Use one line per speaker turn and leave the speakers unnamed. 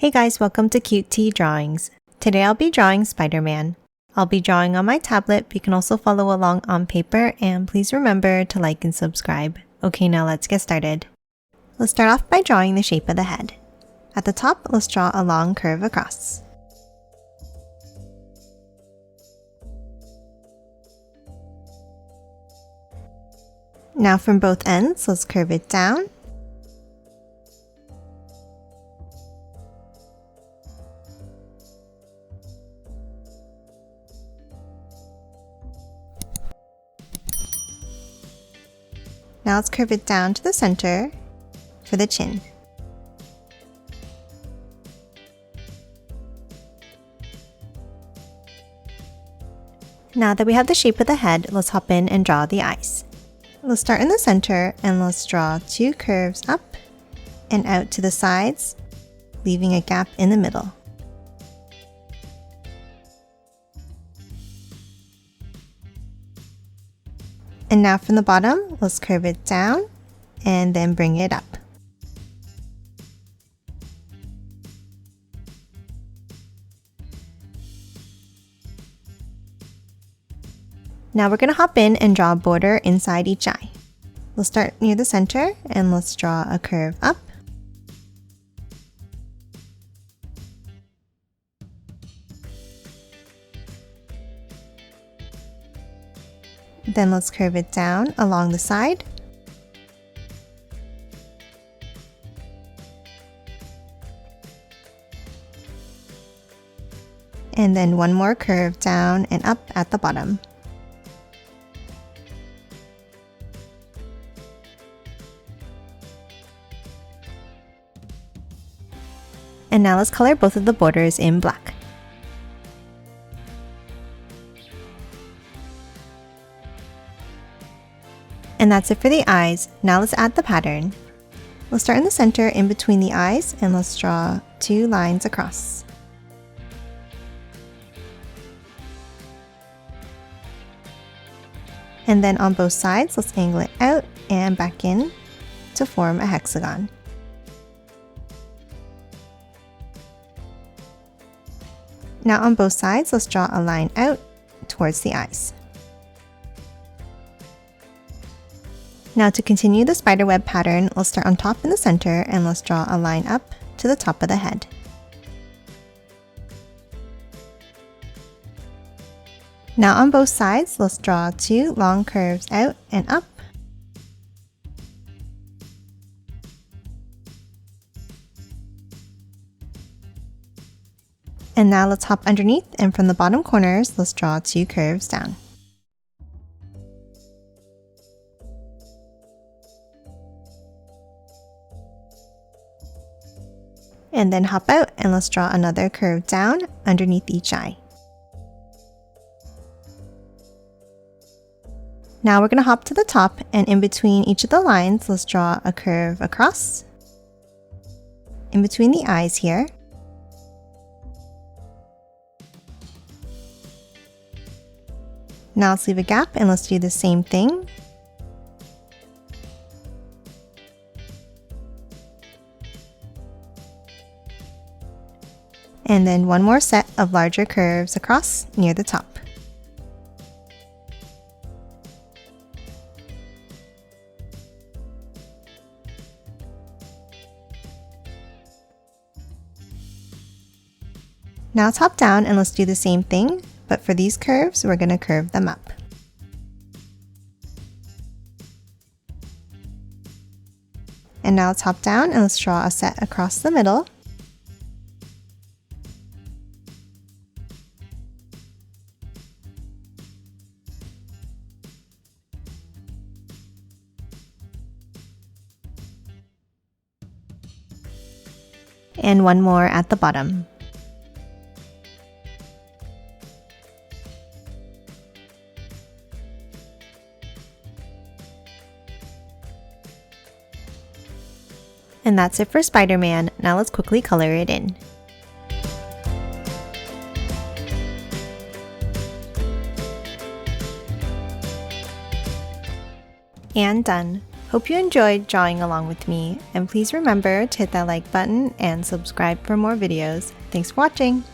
Hey guys, welcome to Cute Tea Drawings. Today I'll be drawing Spider-Man. I'll be drawing on my tablet, but you can also follow along on paper, and please remember to like and subscribe. Okay, now let's get started. Let's start off by drawing the shape of the head. At the top, let's draw a long curve across. Now from both ends, let's curve it down. Now let's curve it down to the center for the chin. Now that we have the shape of the head, let's hop in and draw the eyes. Let's start in the center and let's draw two curves up and out to the sides, leaving a gap in the middle. And now from the bottom, let's curve it down and then bring it up. Now we're going to hop in and draw a border inside each eye. We'll start near the center and let's draw a curve up. Then let's curve it down along the side. And then one more curve down and up at the bottom. And now let's color both of the borders in black. And that's it for the eyes. Now let's add the pattern. We'll start in the center in between the eyes and let's draw two lines across. And then on both sides, let's angle it out and back in to form a hexagon. Now on both sides, let's draw a line out towards the eyes. Now to continue the spiderweb pattern, let's start on top in the center and let's draw a line up to the top of the head. Now on both sides, let's draw two long curves out and up. And now let's hop underneath, and from the bottom corners, let's draw two curves down. And then hop out and let's draw another curve down underneath each eye. Now we're going to hop to the top, and in between each of the lines, let's draw a curve across in between the eyes here. Now let's leave a gap and let's do the same thing. And then one more set of larger curves across near the top. Now let's hop down and let's do the same thing, but for these curves, we're going to curve them up. And now let's hop down and let's draw a set across the middle. And one more at the bottom. And that's it for Spider-Man. Now let's quickly color it in. And done. Hope you enjoyed drawing along with me, and please remember to hit that like button and subscribe for more videos. Thanks for watching!